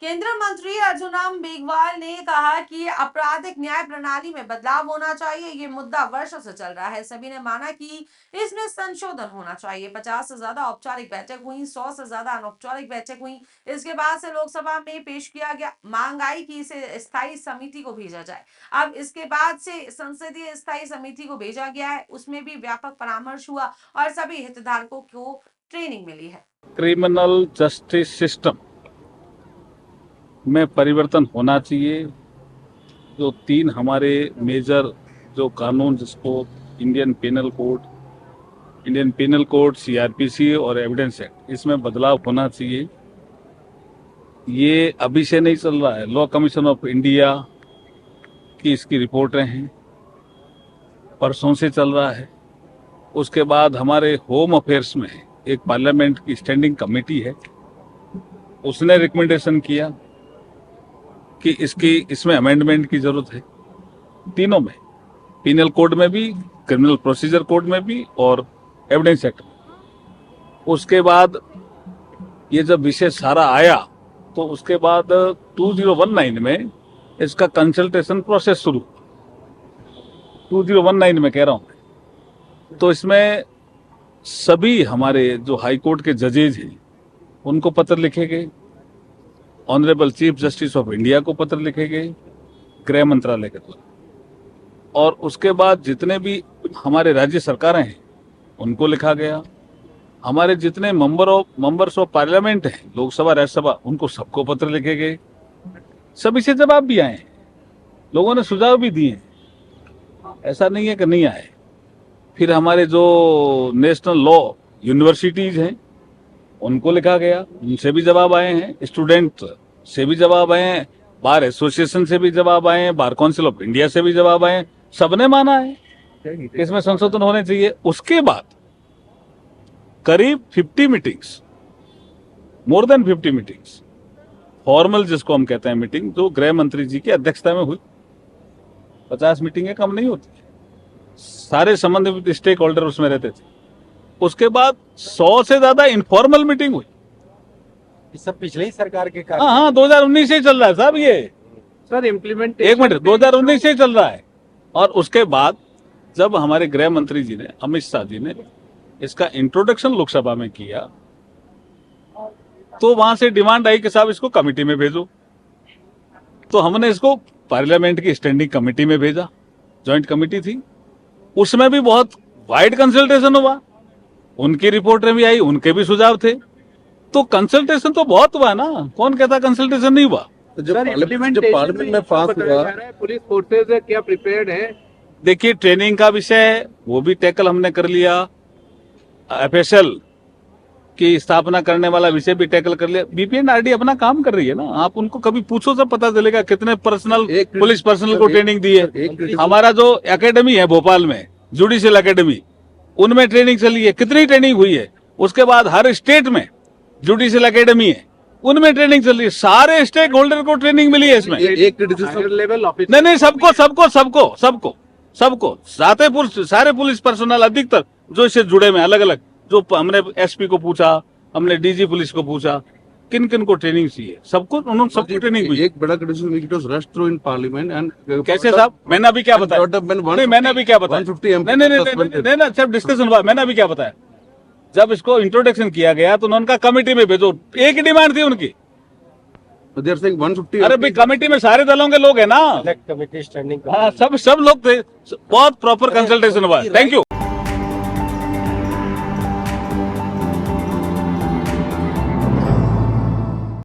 केंद्रीय मंत्री अर्जुन राम मेघवाल ने कहा कि आपराधिक न्याय प्रणाली में बदलाव होना चाहिए। ये मुद्दा वर्षों से चल रहा है। सभी ने माना कि इसमें संशोधन होना चाहिए। 50 से ज्यादा औपचारिक बैठक हुई, 100 से ज्यादा अनौपचारिक बैठक हुई। इसके बाद से लोकसभा में पेश किया गया, मांग आई कि इसे स्थायी समिति को भेजा जाए। अब इसके बाद से संसदीय स्थायी समिति को भेजा गया है, उसमें भी व्यापक परामर्श हुआ और सभी हितधारकों को ट्रेनिंग मिली है। क्रिमिनल जस्टिस सिस्टम में परिवर्तन होना चाहिए। जो 3 हमारे मेजर जो कानून, जिसको इंडियन पेनल कोड, सीआरपीसी और एविडेंस एक्ट, इसमें बदलाव होना चाहिए। ये अभी से नहीं चल रहा है। लॉ कमीशन ऑफ इंडिया की इसकी रिपोर्टें हैं, परसों से चल रहा है। उसके बाद हमारे होम अफेयर्स में एक पार्लियामेंट की स्टैंडिंग कमेटी है, उसने रिकमेंडेशन किया कि इसमें अमेंडमेंट की जरूरत है। तीनों में, पिनल कोड में भी, क्रिमिनल प्रोसीजर कोड में भी और एविडेंस एक्ट में। उसके बाद ये जब विषय सारा आया तो उसके बाद 2019 में इसका कंसल्टेशन प्रोसेस शुरू, 2019 में कह रहा हूं। तो इसमें सभी हमारे जो हाई कोर्ट के जजेज हैं उनको पत्र लिखे गए, honourable chief justice of India को पत्र लिखे गए गृह मंत्रालय के द्वारा, और उसके बाद जितने भी हमारे राज्य सरकारें हैं उनको लिखा गया। हमारे जितने मेंबर्स ऑफ पार्लियामेंट हैं, लोकसभा राज्यसभा, उनको सबको पत्र लिखे गए। सभी से जवाब भी आए हैं, लोगों ने सुझाव भी दिए, ऐसा नहीं है कि नहीं आए। फिर हमारे जो नेशनल लॉ यूनिवर्सिटीज हैं उनको लिखा गया, उनसे भी जवाब आए हैं, स्टूडेंट से भी जवाब आए हैं, बार एसोसिएशन से भी जवाब आए हैं, बार काउंसिल ऑफ इंडिया से भी जवाब आए हैं। सबने माना है कि इसमें संशोधन होने चाहिए। उसके बाद करीब 50 meetings, more than 50 meetings, formal जिसको हम कहते हैं मीटिंग, जो गृह मंत्री जी की अध्यक्षता में हुई। 50 मीटिंगें कम नहीं होती, सारे संबंधित स्टेक होल्डर उसमें रहते थे। उसके बाद 100 से ज्यादा इनफॉर्मल मीटिंग हुई। ये सब पिछले ही सरकार के कारण। हाँ, 2019 से चल रहा है साहब ये। सर इम्प्लीमेंट, एक मिनट, 2019 से चल रहा है। और उसके बाद जब हमारे गृह मंत्री जी ने, अमित शाह जी ने इसका इंट्रोडक्शन लोकसभा में किया, तो वहां से डिमांड आई कि साहब इसको कमेटी में भेजो। तो हमने इसको पार्लियामेंट की स्टैंडिंग कमेटी में भेजा, ज्वाइंट कमेटी थी। उसमें भी बहुत वाइड कंसल्टेशन हुआ, उनकी रिपोर्टें भी आई, उनके भी सुझाव थे। तो कंसल्टेशन तो बहुत हुआ ना, कौन कहता कंसल्टेशन नहीं हुआ। तो जब पार्लियामेंट में पास हुआ, पुलिस फोर्सेज क्या प्रिपेयर्ड है? देखिए, ट्रेनिंग का विषय है, वो भी टैकल हमने कर लिया। एफएसएल की स्थापना करने वाला विषय भी टैकल कर लिया। बीपीएनआरडी अपना काम कर रही है ना, आप उनको कभी पूछो सब पता चलेगा कितने पर्सनल पुलिस पर्सनल को ट्रेनिंग दी है। हमारा जो एकेडमी है भोपाल में, जुडिशियल एकेडमी, उनमें ट्रेनिंग चली है, कितनी ट्रेनिंग हुई है। उसके बाद हर स्टेट में जुडिशियल एकेडमी है, उनमें ट्रेनिंग चल रही है। सारे स्टेक होल्डर को ट्रेनिंग मिली है इसमें। एक लेवल ऑफिसर, नहीं, सबको सारे पुलिस पर्सनल, अधिकतर जो इससे जुड़े में, अलग अलग, जो हमने एसपी को पूछा, हमने डीजी पुलिस को पूछा, किन किन को ट्रेनिंग चाहिए, सबको, उन्होंने सबको ट्रेनिंग हुई। एक बड़ा criticism it was rushed through in parliament and कैसे साहब, मैंने अभी क्या बताया? नहीं, मैंने अभी क्या बताया? नहीं, सब डिस्कशन हुआ, मैंने अभी क्या बताया? जब इसको इंट्रोडक्शन किया गया तो उन्होंने कहा कमेटी में भेजो। एक ही डिमांड थी उनकी। they are saying 150। अरे भाई, कमेटी में सारे दलों के लोग हैं ना, कमेटी स्टैंडिंग, सब लोग थे, बहुत प्रॉपर कंसल्टेशन हुआ। Thank you.